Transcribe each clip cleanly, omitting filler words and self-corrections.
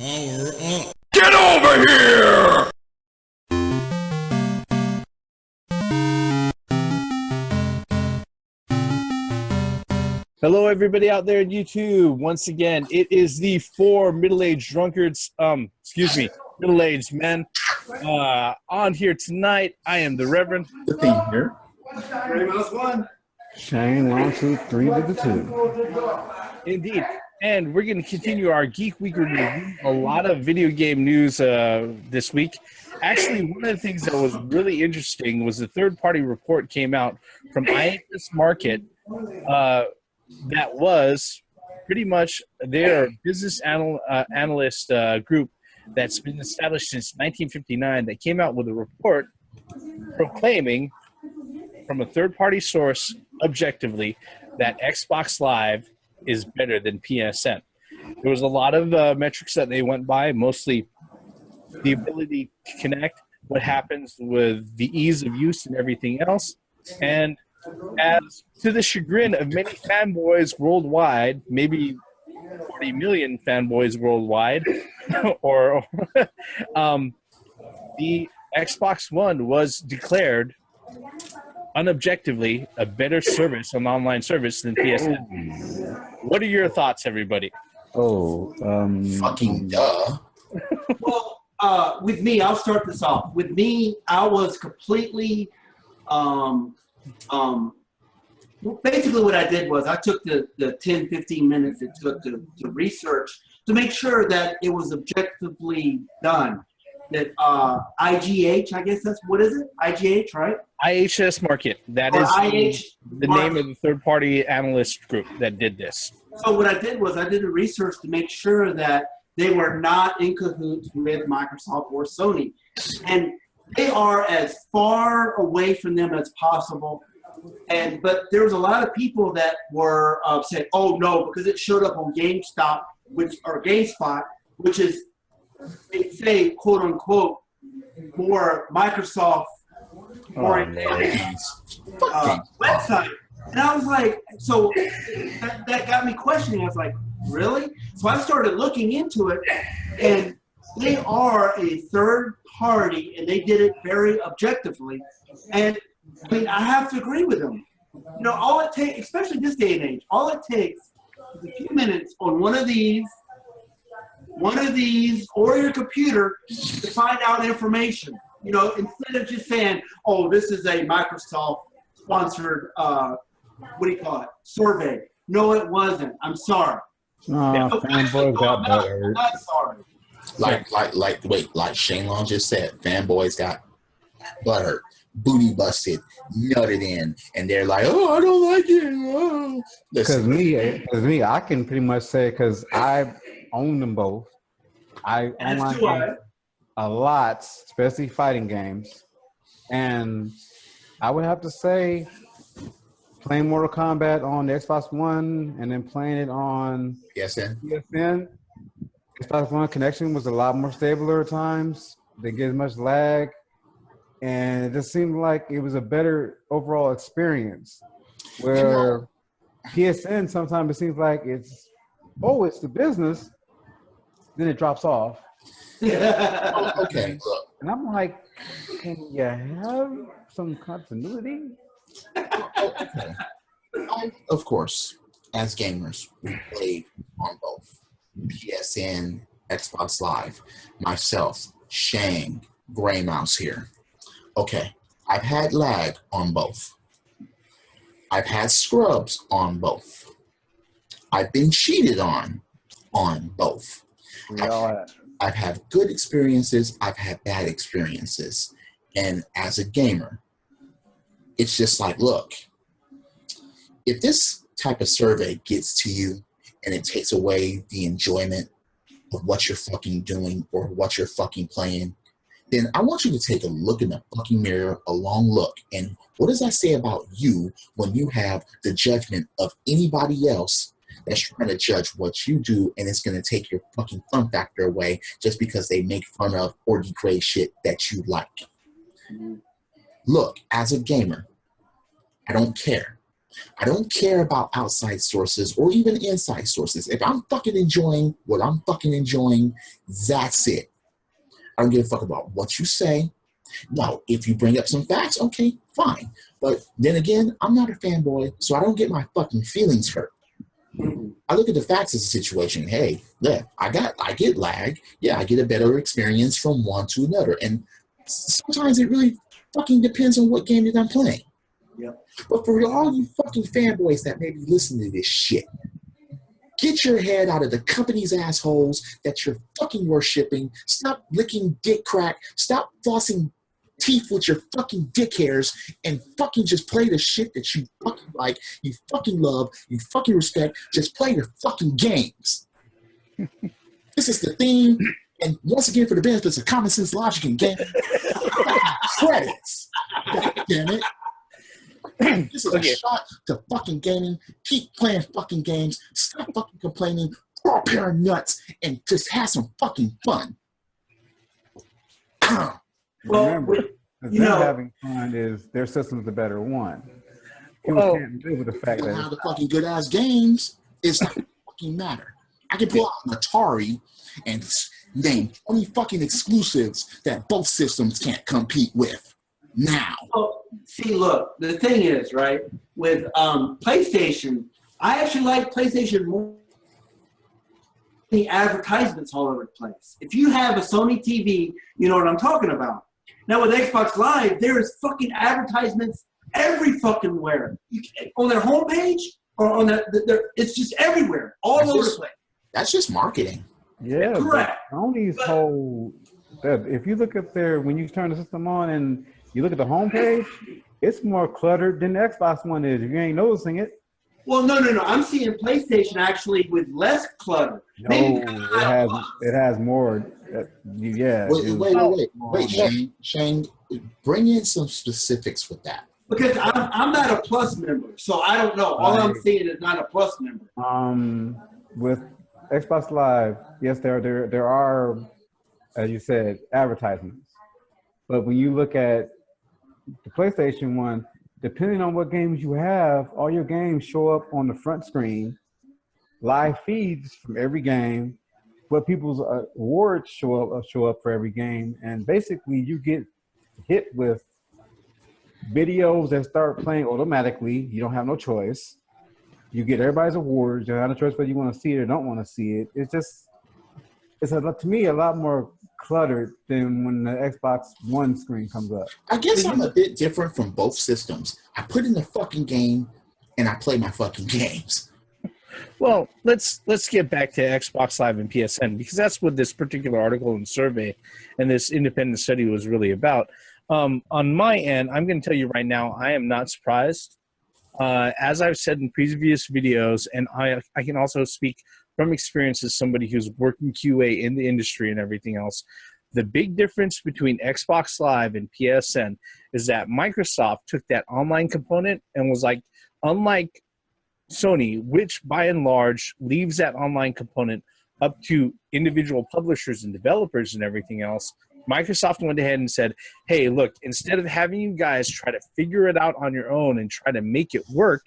Power up. Get over here! Hello, everybody out there in YouTube. Once again, it is the four middle-aged drunkards, middle-aged men. On here tonight, I am the Reverend. The thing here. Shane, 1, 2, 3 with the 2. Indeed. And we're going to continue our Geek Week review. A lot of video game news this week. Actually, one of the things that was really interesting was the third-party report came out from IHS Market that was pretty much their business analyst group that's been established since 1959 that came out with a report proclaiming from a third-party source objectively that Xbox Live is better than PSN. There was a lot of metrics that they went by, mostly the ability to connect, what happens with the ease of use and everything else. And as to the chagrin of many fanboys worldwide, maybe 40 million fanboys worldwide, or the Xbox One was declared unobjectively a better service, an online service than PSN. What are your thoughts, everybody? Fucking duh. Well, with me, I'll start this off. With me, I was completely, basically what I did was I took the 10, 15 minutes it took to research to make sure that it was objectively done. That IGH, I guess that's, what is it? IGH, right? IHS Market. That or is the name of the third-party analyst group that did this. So what I did was I did the research to make sure that they were not in cahoots with Microsoft or Sony. And they are as far away from them as possible. But there was a lot of people that were saying, oh no, because it showed up on GameStop, GameSpot, which is, they say, quote unquote, more Microsoft website. And I was like, so that got me questioning. I was like, really? So I started looking into it, and they are a third party, and they did it very objectively. And I mean, I have to agree with them. You know, all it takes, especially this day and age, all it takes is a few minutes on one of these, or your computer to find out information. You know, instead of just saying, oh, this is a Microsoft-sponsored, survey. No, it wasn't. I'm sorry. Fanboys got better. I'm sorry. Like Shane Long just said, fanboys got butthurt, booty busted, nutted in, and they're like, oh, I don't like it. Oh. Because me, I can pretty much say, because I own them both. I own my games a lot, especially fighting games. And I would have to say, playing Mortal Kombat on the Xbox One and then playing it on PSN, Xbox One connection was a lot more stable at times. Didn't get as much lag. And it just seemed like it was a better overall experience. Where PSN, sometimes it seems like it's the business, then it drops off. Okay, look. And I'm like, can you have some continuity? Okay. Of course, as gamers, we played on both PSN, Xbox Live. Myself, Shane, Gray Mouse here. Okay, I've had lag on both. I've had scrubs on both. I've been cheated on both. I've had good experiences. I've had bad experiences. And as a gamer, it's just like, look, if this type of survey gets to you and it takes away the enjoyment of what you're fucking doing or what you're fucking playing, then I want you to take a look in the fucking mirror, a long look. And what does that say about you when you have the judgment of anybody else that's trying to judge what you do, and it's going to take your fucking fun factor away just because they make fun of or degrade shit that you like? Look, as a gamer, I don't care. I don't care about outside sources or even inside sources. If I'm fucking enjoying what I'm fucking enjoying, that's it. I don't give a fuck about what you say. Now, if you bring up some facts, okay, fine. But then again, I'm not a fanboy, so I don't get my fucking feelings hurt. I look at the facts of the situation. Hey, yeah, I get lag. Yeah, I get a better experience from one to another. And sometimes it really fucking depends on what game that I'm playing. Yep. But for all you fucking fanboys that may be listening to this shit, get your head out of the company's assholes that you're fucking worshipping. Stop licking dick crack. Stop flossing teeth with your fucking dick hairs and fucking just play the shit that you fucking like, you fucking love, you fucking respect. Just play your fucking games. This is the theme. And once again, for the benefits of common sense, logic, and game, credits. God damn it. This is a shot to fucking gaming. Keep playing fucking games. Stop fucking complaining. Grow a pair of nuts and just have some fucking fun. Well, Remember, you know, having fun is their system's the better one. People can't live with the fact that how the fucking good ass games is not fucking matter. I can pull out an Atari and name 20 fucking exclusives that both systems can't compete with. Now. Well, see, look, the thing is, right, with PlayStation, I actually like PlayStation more. The advertisements all over the place. If you have a Sony TV, you know what I'm talking about. Now with Xbox Live, there is fucking advertisements every fucking where. On their homepage or on it's just everywhere, all over the place. That's just marketing. Yeah, correct. Sony's whole. If you look up there when you turn the system on and you look at the homepage, it's more cluttered than the Xbox One is. If you ain't noticing it. Well, no. I'm seeing PlayStation actually with less clutter. No, it has more. Yeah. Wait, Shane, bring in some specifics with that. Because I'm not a Plus member, so I don't know. All I'm seeing is not a Plus member. With Xbox Live, yes, there are, as you said, advertisements. But when you look at the PlayStation one, depending on what games you have, all your games show up on the front screen, live feeds from every game, what people's awards show up for every game, and basically you get hit with videos that start playing automatically. You don't have no choice. You get everybody's awards. You don't have no choice whether you want to see it or don't want to see it. To me a lot more cluttered than when the Xbox One screen comes up. I guess I'm a bit different from both systems. I put in the fucking game and I play my fucking games. Well, let's get back to Xbox Live and PSN, because that's what this particular article and survey and this independent study was really about. On my end, I'm going to tell you right now, I am not surprised. As I've said in previous videos, and I can also speak from experience as somebody who's working QA in the industry and everything else, the big difference between Xbox Live and PSN is that Microsoft took that online component and was like, unlike Sony, which by and large leaves that online component up to individual publishers and developers and everything else, Microsoft went ahead and said, hey, look, instead of having you guys try to figure it out on your own and try to make it work,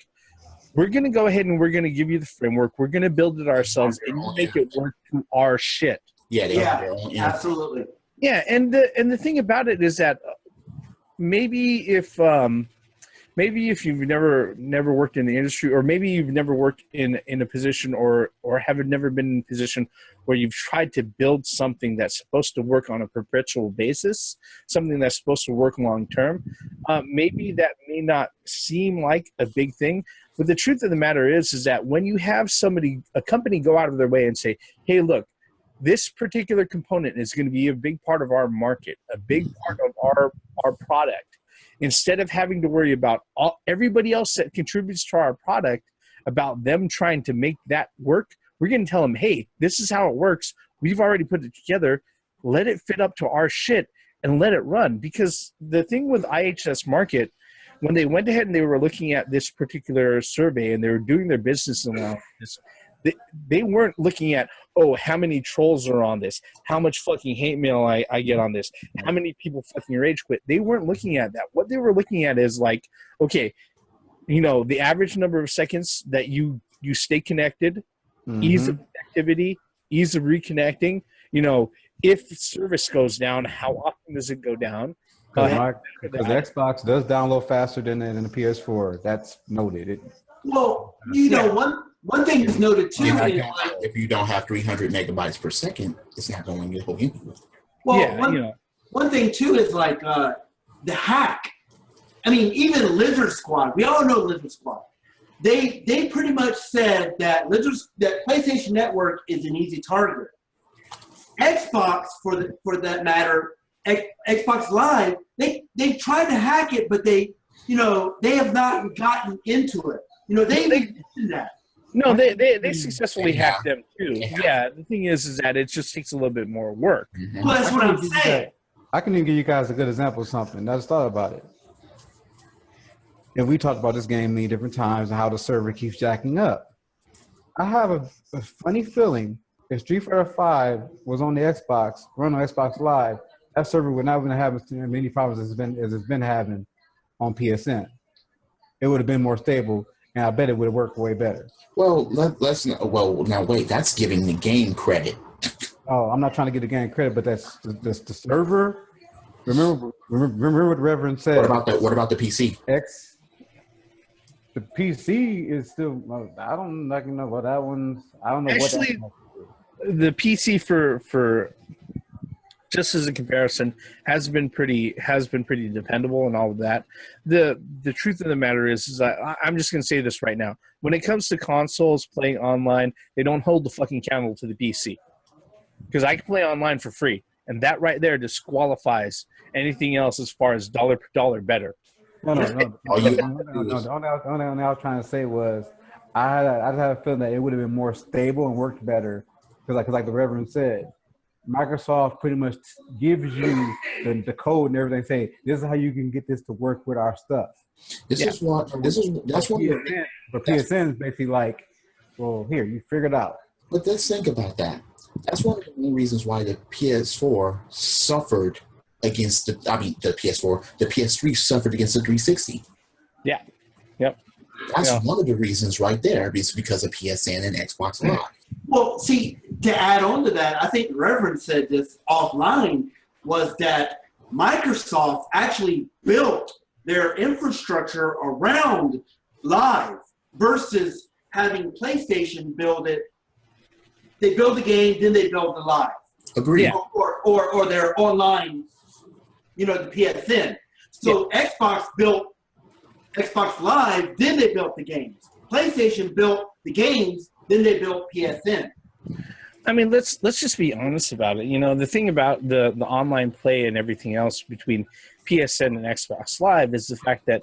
we're going to go ahead and we're going to give you the framework. We're going to build it ourselves and make it work to our shit. Yeah, absolutely. Yeah, and the thing about it is that maybe if you've never worked in the industry, or maybe you've never worked in a position or have never been in a position where you've tried to build something that's supposed to work on a perpetual basis, something that's supposed to work long term, maybe that may not seem like a big thing. But the truth of the matter is that when you have a company go out of their way and say, hey, look, this particular component is going to be a big part of our market, a big part of our product, instead of having to worry about everybody else that contributes to our product, about them trying to make that work, we're going to tell them, hey, this is how it works. We've already put it together. Let it fit up to our shit and let it run. Because the thing with IHS Markit, when they went ahead and they were looking at this particular survey and they were doing their business analysis, they weren't looking at, oh, how many trolls are on this, how much fucking hate mail I get on this, how many people fucking rage quit. They weren't looking at that. What they were looking at is like, okay, the average number of seconds that you stay connected, ease of connectivity, ease of reconnecting. If service goes down, how often does it go down? Because Xbox does download faster than the PS4. That's noted. One thing is noted too. If you don't have 300 megabytes per second, it's not going to go anywhere. Well, one thing too is like the hack. I mean, even Lizard Squad. We all know Lizard Squad. They pretty much said that PlayStation Network is an easy target. Xbox, for that matter, Xbox Live, they tried to hack it, but they have not gotten into it. They mentioned that. No, they successfully hacked them too. Yeah, the thing is that it just takes a little bit more work. Well, that's what I'm saying. I can even give you guys a good example of something. I just thought about it. And we talked about this game many different times and how the server keeps jacking up. I have a funny feeling if Street Fighter V was on the Xbox, run on Xbox Live, that server would not have as many problems as it's been having on PSN. It would have been more stable, and I bet it would have worked way better. Well, now wait, that's giving the game credit. Oh, I'm not trying to give the game credit, but that's the server. Remember what the Reverend said. What about the PC? The PC is still. I don't know what that one's. I don't know. Actually, the PC for just as a comparison has been pretty dependable and all of that. The truth of the matter is I'm just going to say this right now. When it comes to consoles playing online, they don't hold the fucking candle to the PC. Because I can play online for free, and that right there disqualifies anything else as far as dollar per dollar better. No. All I was trying to say was I had a feeling that it would have been more stable and worked better because, like the Reverend said, Microsoft pretty much gives you the code and everything. Say this is how you can get this to work with our stuff. That's what. But PSN is basically like, well, here you figure it out. But let's think about that. That's one of the main reasons why the PS4 suffered against the PS4. The PS3 suffered against the 360. Yeah. Yep. That's one of the reasons right there. It's because of PSN and Xbox Live. Well, see, to add on to that, I think the Reverend said this offline, was that Microsoft actually built their infrastructure around Live versus having PlayStation build it. They build the game, then they build the Live. Agreed. Yeah. Or their online, the PSN. So Xbox built Xbox Live, then they built the games. PlayStation built the games, then they built PSN. I mean, let's just be honest about it. The thing about the online play and everything else between PSN and Xbox Live is the fact that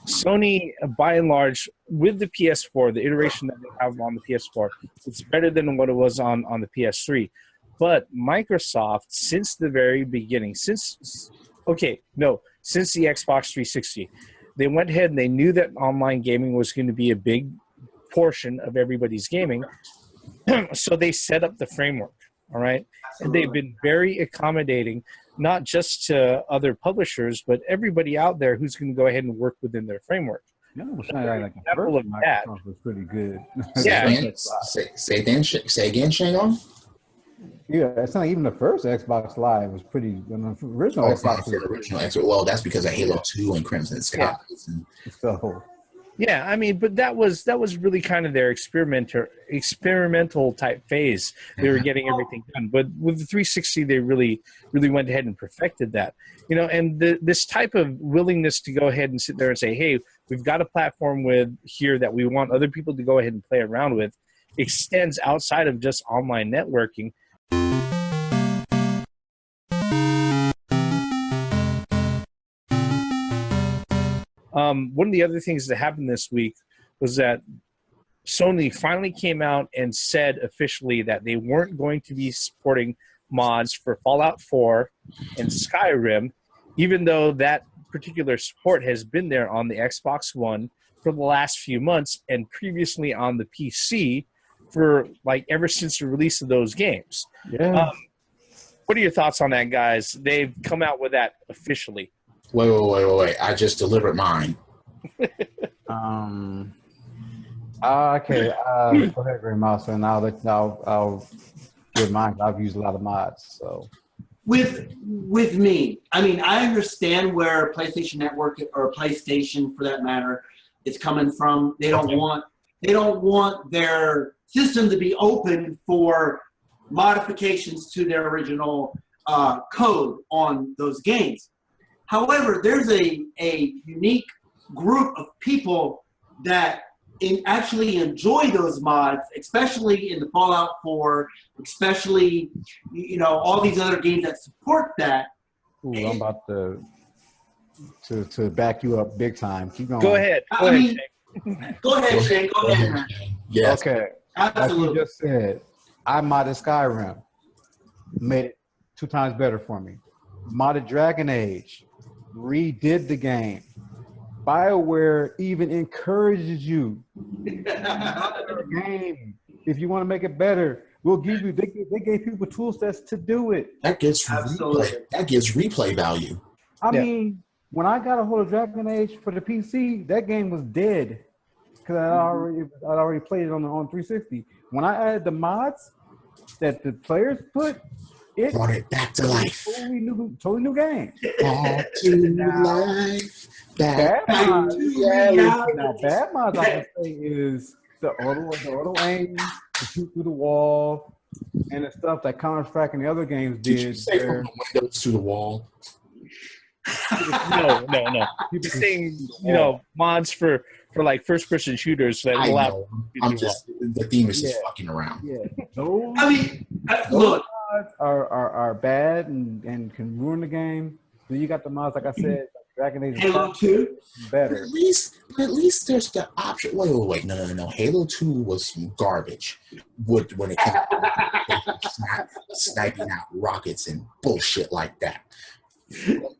Sony, by and large, with the PS4, the iteration that they have on the PS4, it's better than what it was on the PS3. But Microsoft, since the very beginning, since the Xbox 360, they went ahead and they knew that online gaming was going to be a big portion of everybody's gaming. So they set up the framework, all right? And they've been very accommodating, not just to other publishers, but everybody out there who's going to go ahead and work within their framework. Yeah, Microsoft was pretty good. Yeah. Say again, Shane. Yeah, it's not even the first Xbox Live was pretty. Original Xbox. Original Xbox. Well, that's because of Halo 2 and Crimson Skies. Yeah. So. Yeah, I mean, but that was really kind of their experimental type phase. They were getting everything done, but with the 360, they really went ahead and perfected that. And this type of willingness to go ahead and sit there and say, "Hey, we've got a platform here that we want other people to go ahead and play around with," extends outside of just online networking. One of the other things that happened this week was that Sony finally came out and said officially that they weren't going to be supporting mods for Fallout 4 and Skyrim, even though that particular support has been there on the Xbox One for the last few months and previously on the PC for ever since the release of those games. Yeah. What are your thoughts on that, guys? They've come out with that officially. Wait. I just delivered mine. Okay. Go ahead, Green Mouse, and I'll give mine. I've used a lot of mods, so. With me, I mean, I understand where PlayStation Network or PlayStation, for that matter, is coming from. They don't want their system to be open for modifications to their original code on those games. However, there's a unique group of people that actually enjoy those mods, especially in the Fallout 4, especially, you know, all these other games that support that. Ooh, I'm about to back you up big time. Keep going. Go ahead. Go ahead, Shane. Go ahead, man. Yes. Okay. Absolutely. Like you just said, I modded Skyrim. Made it 2 times better for me. Modded Dragon Age. Redid the game. BioWare even encourages you. Game. If you want to make it better, we'll give you. They gave people tool sets to do it. That gives replay value. I mean, when I got a hold of Dragon Age for the PC, that game was dead because I'd already played it on 360. When I added the mods that the players put, it brought it back to life. Totally new game. Back to life. Bad mods. Now, bad mods, I would say, is the auto aim, the shoot through the wall, and the stuff that Counter-Strike and the other games did. Did you say from the windows to the wall? No. You're saying, you know, mods for like first-person shooters that I allow. know. The theme is just fucking around. Yeah. Those, I mean, mods look. are bad and can ruin the game. So you got the mods, like I said, Dragon Age. Halo 2? Better. But at least there's the option. Wait. No. Halo 2 was garbage. When it came to sniping out rockets and bullshit like that.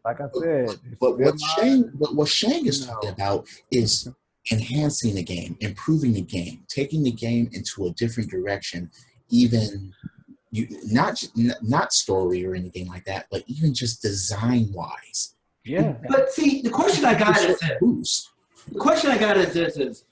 Like I said. But what Shang is talking about is enhancing the game, improving the game, taking the game into a different direction, even not story or anything like that, but even just design wise. Yeah. But see, the question I got is this: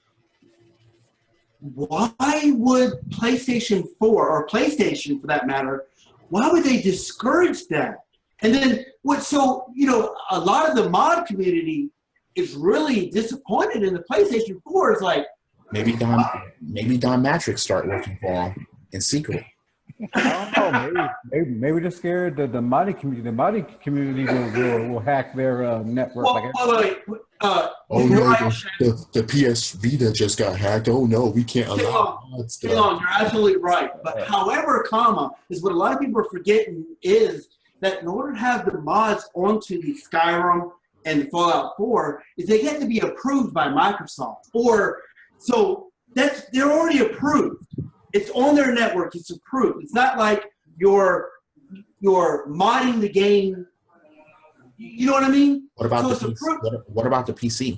why would PlayStation 4 or PlayStation, for that matter, why would they discourage that? And then what? So you know, a lot of the mod community is really disappointed in the PlayStation 4. It's like maybe Don Matrix start working for them in secret. I don't know. Maybe they're scared that the modding community will hack their network. The PS Vita just got hacked. Oh no, we can't allow mods. You're absolutely right. But however, is what a lot of people are forgetting is that in order to have the mods onto the Skyrim and the Fallout 4, is they get to be approved by Microsoft. So they're already approved. It's on their network. It's approved. It's not like you're modding the game. You know what I mean? What about the PC?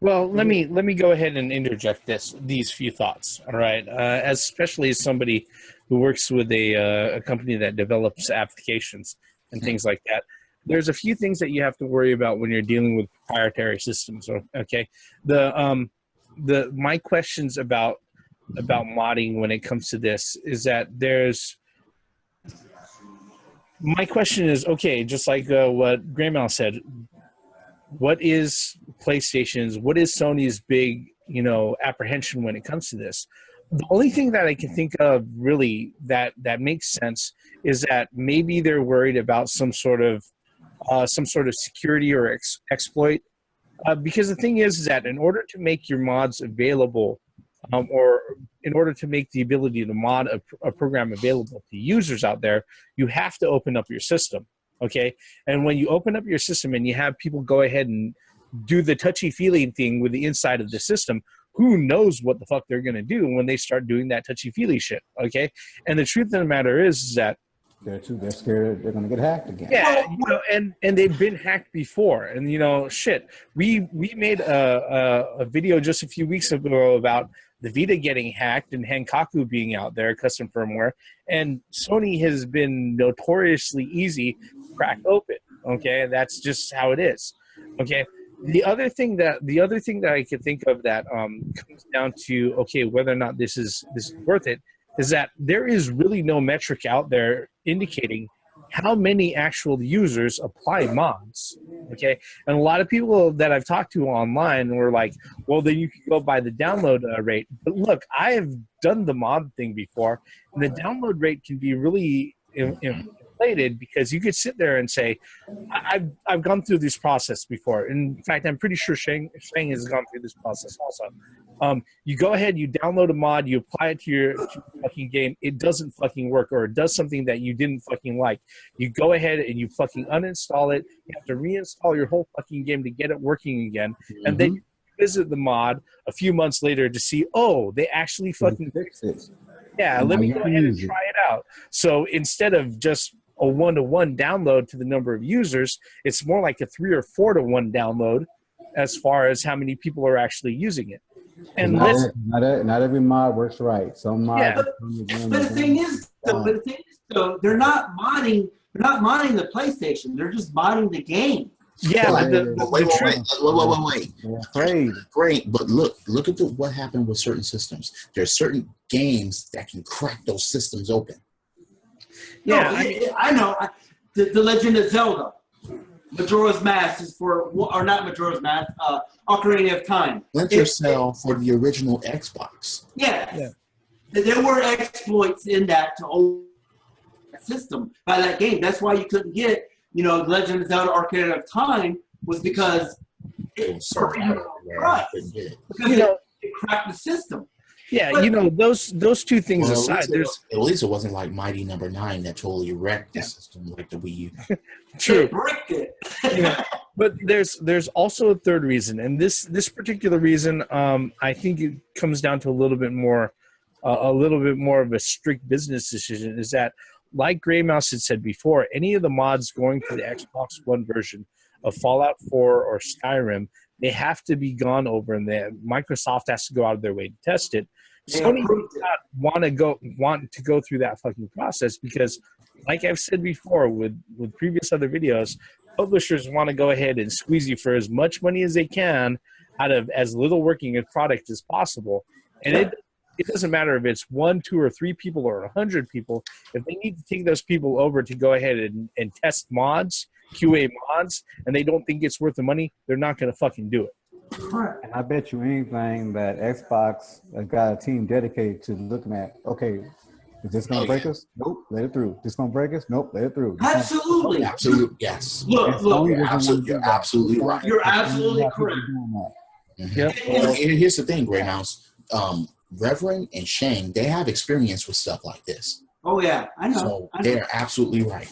Well, let me go ahead and interject these few thoughts. All right, especially as somebody who works with a company that develops applications and things like that. There's a few things that you have to worry about when you're dealing with proprietary systems. Okay, my questions about modding when it comes to this is that my question is, okay, just like what Grandmal said, what is PlayStation's, what is Sony's big, apprehension when it comes to this? The only thing that I can think of really that makes sense is that maybe they're worried about some sort of security or exploit, because the thing is that in order to make your mods available, or in order to make the ability to mod a program available to users out there, you have to open up your system, okay? And when you open up your system and you have people go ahead and do the touchy-feely thing with the inside of the system, who knows what the fuck they're going to do when they start doing that touchy-feely shit, okay? And the truth of the matter is that they're scared they're going to get hacked again. Yeah, and they've been hacked before. And, shit, we made a video just a few weeks ago about the Vita getting hacked and Hankaku being out there, custom firmware. And Sony has been notoriously easy to crack open, okay? That's just how it is, okay? The other thing that I could think of that comes down to, okay, whether or not this is worth it, is that there is really no metric out there indicating how many actual users apply mods. Okay, and a lot of people that I've talked to online were like, well, then you could go by the download rate. But look, I have done the mod thing before, and the download rate can be really inflated, because you could sit there and say, I've gone through this process before. In fact, I'm pretty sure Shang has gone through this process also. You go ahead, you download a mod, you apply it to your fucking game, it doesn't fucking work, or it does something that you didn't fucking like. You go ahead and you fucking uninstall it, you have to reinstall your whole fucking game to get it working again, and then you visit the mod a few months later to see, oh, they actually fucking fixed it. Yeah, let me go ahead and try it out. So instead of just a 1-to-1 download to the number of users, it's more like a 3 or 4-to-1 download as far as how many people are actually using it. And not every mod works right. Some mods. Yeah. But the thing is, though, they're not modding the PlayStation. They're just modding the game. Yeah, wait. Great. Great, but look at what happened with certain systems. There are certain games that can crack those systems open. Yeah, I know. The Legend of Zelda, Majora's Mask is or not Majora's Mask, Ocarina of Time. Splinter Cell for the original Xbox. Yeah. There were exploits in that to open that system by that game. That's why you couldn't get, Legend of Zelda Ocarina of Time, was because it cracked the system. Yeah, those two things aside, at least it wasn't like Mighty Number 9 that totally wrecked the system like the Wii U. True. It bricked it. But there's also a third reason, and this particular reason, I think it comes down to a little bit more of a strict business decision. Is that, like Grey Mouse had said before, any of the mods going to the Xbox One version of Fallout 4 or Skyrim, they have to be gone over, and Microsoft has to go out of their way to test it. Sony does not want to go through that fucking process, because, like I've said before with previous other videos, publishers want to go ahead and squeeze you for as much money as they can out of as little working a product as possible. And it doesn't matter if it's 1, 2, or 3 people or 100 people. If they need to take those people over to go ahead and test mods, QA mods, and they don't think it's worth the money, they're not going to fucking do it. And I bet you anything that Xbox has got a team dedicated to looking at, okay, is this going to break us? Nope, let it through. This going to break us? Nope, let it through. Absolutely. Absolutely, yes. Look, You're absolutely right. You're absolutely correct. Yep. Well, here's the thing, Grey Mouse. Reverend and Shane, they have experience with stuff like this. Oh, yeah, I know. So they're absolutely right.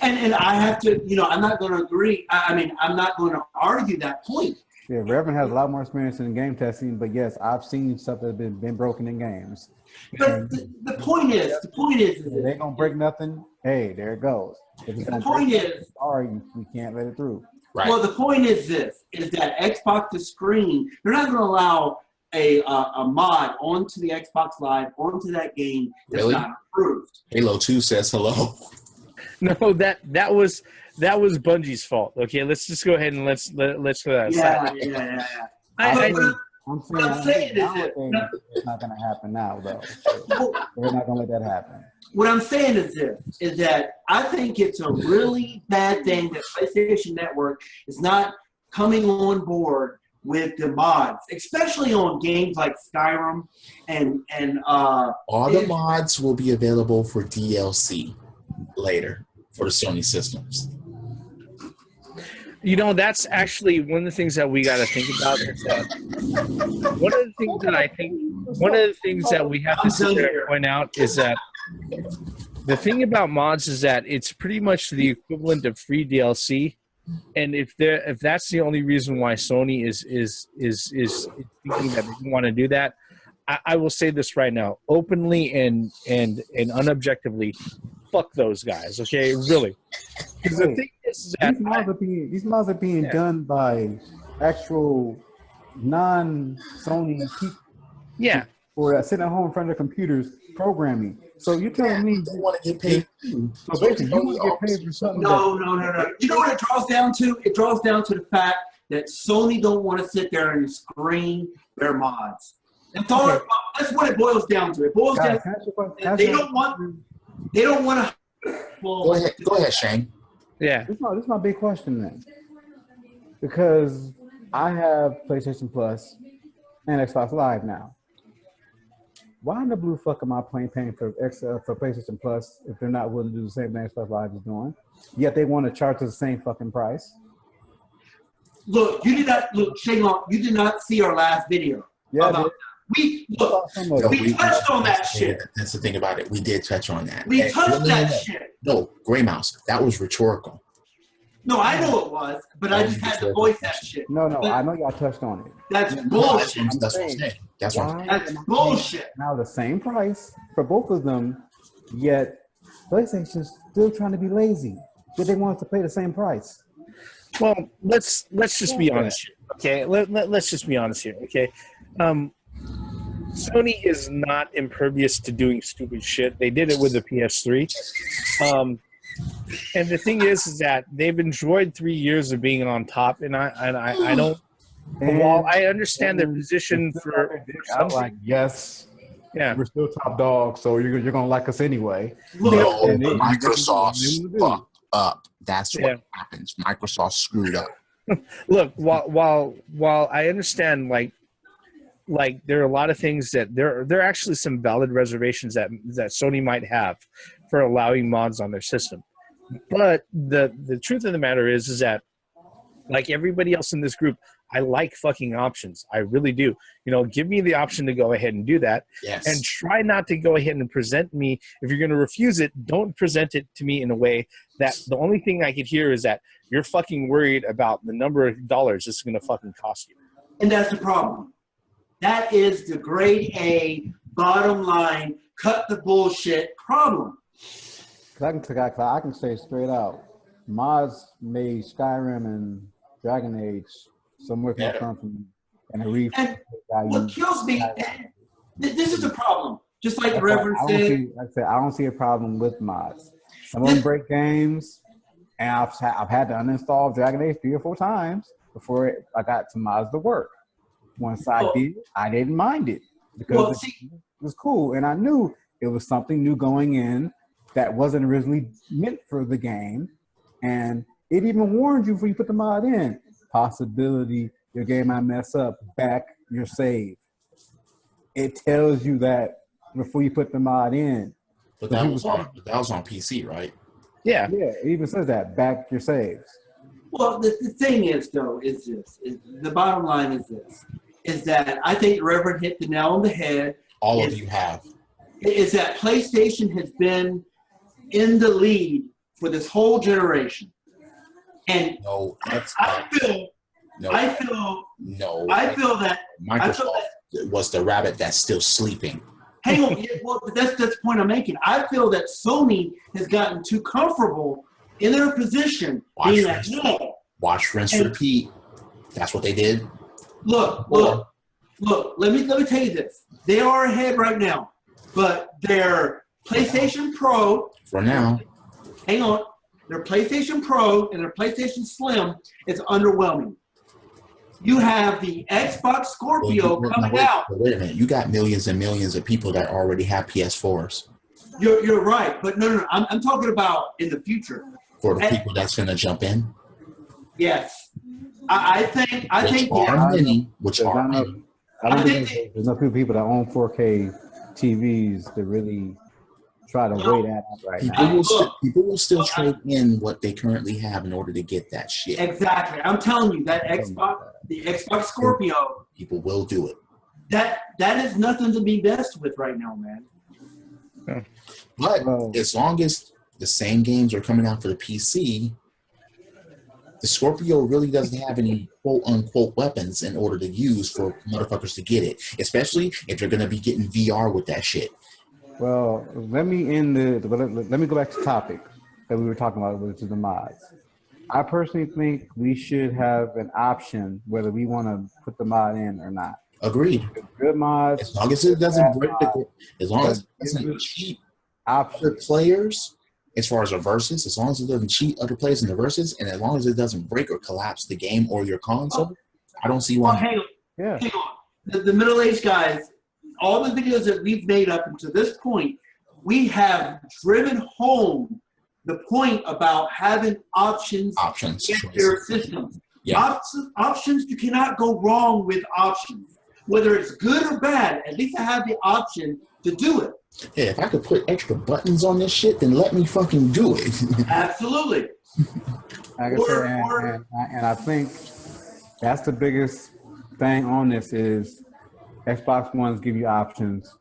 And I have to, I'm not going to agree. I'm not going to argue that point. Yeah, Reverend has a lot more experience in game testing, but yes, I've seen stuff that's been broken in games. But the point is, if they don't break nothing, hey, there it goes. The point is, sorry, we can't let it through. Right. Well, the point is that Xbox screen, they're not going to allow a mod onto the Xbox Live, onto that game that's not approved. Halo 2 says hello. No, that was Bungie's fault. Okay, let's just go ahead and let's put that aside. Yeah. I'm saying it's not going to happen now, though. We're not going to let that happen. What I'm saying is that I think it's a really bad thing that PlayStation Network is not coming on board with the mods, especially on games like Skyrim and all the mods will be available for DLC later for the Sony systems. That's actually one of the things that we got to think about. Is that one of the things that we have to sit there and point out is that the thing about mods is that it's pretty much the equivalent of free DLC. And if that's the only reason why Sony is thinking that they want to do that, I will say this right now, openly and unobjectively, fuck those guys. Okay, really. Because the thing is that these mods are being done by actual non-Sony people. Yeah. Or sitting at home in front of their computers programming. So you're telling me they want to get paid. So basically, you want to get paid for something. No. You know what it draws down to? It draws down to the fact that Sony don't want to sit there and screen their mods. That's all. That's what it boils down to. It boils down to they don't want to. Well, Go ahead, Shane. Yeah. This is my big question then, because I have PlayStation Plus and Xbox Live now. Why in the blue fuck am I paying for PlayStation Plus if they're not willing to do the same thing Xbox Live is doing? Yet they want to charge us the same fucking price. Look, Shane Long, you did not see our last video. Yeah, we touched on that shit. That's the thing about it. We did touch on that. We touched that shit. No, Gray Mouse, that was rhetorical. No, I know it was, but I just had to voice that shit. No, I know y'all touched on it. That's bullshit. That's what I'm saying. That's bullshit. Now the same price for both of them, yet PlayStation's still trying to be lazy. But they want us to pay the same price. Well, let's just be honest here, okay? Let's just be honest here, okay? Sony is not impervious to doing stupid shit. They did it with the PS3. And the thing is that they've enjoyed 3 years of being on top, and I don't. While I understand their position for something, like yes, yeah, we're still top dogs, so you're gonna like us anyway. No, Microsoft fucked up. That's what happens. Microsoft screwed up. Look, while I understand, like there are a lot of things that there are actually some valid reservations that Sony might have for allowing mods on their system. But the truth of the matter is that, like everybody else in this group, I like fucking options. I really do. You know, give me the option to go ahead and do that. Yes. And try not to go ahead and present me. If you're going to refuse it, don't present it to me in a way that the only thing I could hear is that you're fucking worried about the number of dollars it's going to fucking cost you. And that's the problem. That is the grade A, bottom line, cut the bullshit problem. I can say straight out, mods made Skyrim and Dragon Age somewhere can come from and what kills me, this is the problem. Just like the Reverend said. I don't see a problem with mods. Some of them break games, and I've had to uninstall Dragon Age 3 or 4 times before I got some mods to work. Once I did, I didn't mind it because it was cool, and I knew it was something new going in that wasn't originally meant for the game, and it even warned you before you put the mod in. Possibility your game might mess up, back your save. It tells you that before you put the mod in. But that was on PC, right? Yeah. Yeah, it even says that, back your saves. Well, the thing is, though, the bottom line is that I think the Reverend hit the nail on the head. All of you have. Is that PlayStation has been in the lead for this whole generation. And I feel that Microsoft was the rabbit that's still sleeping. Hang on, well, that's the point I'm making. I feel that Sony has gotten too comfortable in their position, being like, no. Watch, rinse, repeat. That's what they did. Look. Let me tell you this. They are ahead right now, but their PlayStation Pro. For now. Hang on. Their PlayStation Pro and their PlayStation Slim is underwhelming. You have the Xbox Scorpio coming out. Wait a minute. You got millions and millions of people that already have PS4s. You're right, but no. I'm talking about in the future. For the people that's going to jump in. Yes, I think. I don't think there's enough people that own 4K TVs to really try to wait at it right now. People will still trade in what they currently have in order to get that shit. Exactly. I'm telling you, the Xbox Scorpio. People will do it. That is nothing to be messed with right now, man. But as long as the same games are coming out for the PC, the Scorpio really doesn't have any quote-unquote weapons in order to use for motherfuckers to get it, especially if they're going to be getting VR with that shit. Well, let me go back to the topic that we were talking about, which is the mods. I personally think we should have an option whether we want to put the mod in or not. Agreed. Good mods. As long as it doesn't break as long as it doesn't cheat option players, as far as a versus, as long as it doesn't cheat other players in the versus, and as long as it doesn't break or collapse the game or your console, I don't see why. Hang Yeah. on. The middle-aged guys, all the videos that we've made up until this point, we have driven home the point about having options in your systems. Yeah. Options, you cannot go wrong with options. Whether it's good or bad, at least I have the option to do it. Yeah, if I could put extra buttons on this shit, then let me fucking do it. Absolutely. Like I said, and I think that's the biggest thing on this is Xbox Ones give you options,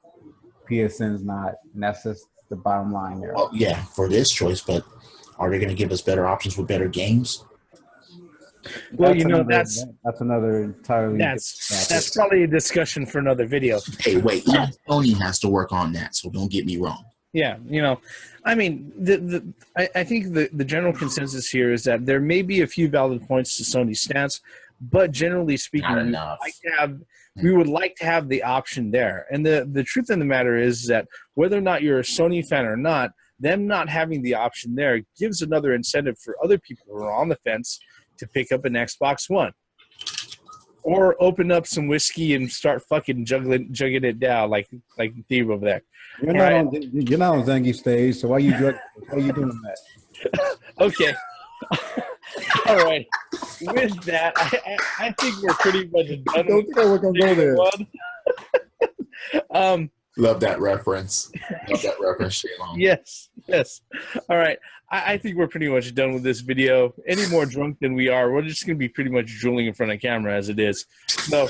PSN's not, and that's just the bottom line there. Well, yeah, for this choice, but are they going to give us better options with better games? Well, that's another entirely. That's probably a discussion for another video. Hey, wait, even Sony has to work on that, so don't get me wrong. Yeah, I mean, I think the general consensus here is that there may be a few valid points to Sony's stance, but generally speaking, we would like to have the option there. And the truth of the matter is that whether or not you're a Sony fan or not, them not having the option there gives another incentive for other people who are on the fence to pick up an Xbox One. Or open up some whiskey and start fucking jugging it down like Steve over there. You're not on Zangy stage, so why are you doing that? Okay. All right. With that, I think we're pretty much done. Don't think we're gonna go there. Love that reference. Shaylon. Yes. All right. I think we're pretty much done with this video. Any more drunk than we are, we're just going to be pretty much drooling in front of camera as it is. So,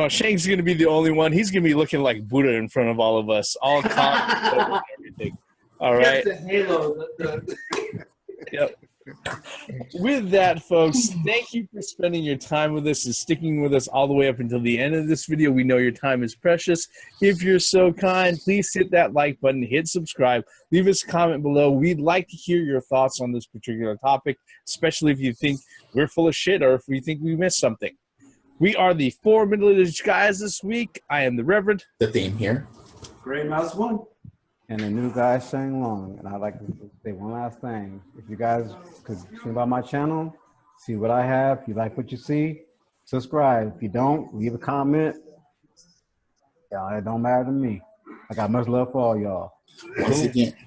Shank's going to be the only one. He's going to be looking like Buddha in front of all of us, all calm and everything. All right. Just the halo. Yep. With that, folks, thank you for spending your time with us and sticking with us all the way up until the end of this video. We know your time is precious. If you're so kind, please hit that like button, hit subscribe, leave us a comment below. We'd like to hear your thoughts on this particular topic, especially if you think we're full of shit or if we think we missed something. We are the 4 middle-aged guys this week. I am the Reverend. The theme here. Gray Mouse 1. And the new guy, Shang Long. And I'd like to say one last thing. If you guys could swing by my channel, see what I have. If you like what you see, subscribe. If you don't, leave a comment. Yeah, it don't matter to me. I got much love for all y'all.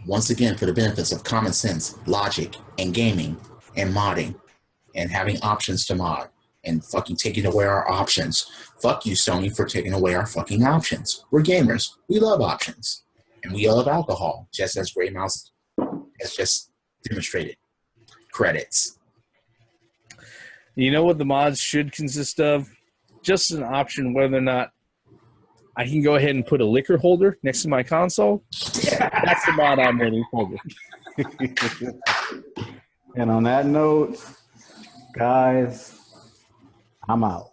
Once again, for the benefits of common sense, logic, and gaming, and modding, and having options to mod, and fucking taking away our options. Fuck you, Sony, for taking away our fucking options. We're gamers. We love options. And we love alcohol, just as Grey Mouse has just demonstrated. Credits. You know what the mods should consist of? Just an option whether or not I can go ahead and put a liquor holder next to my console. That's the mod I'm waiting for. And on that note, guys, I'm out.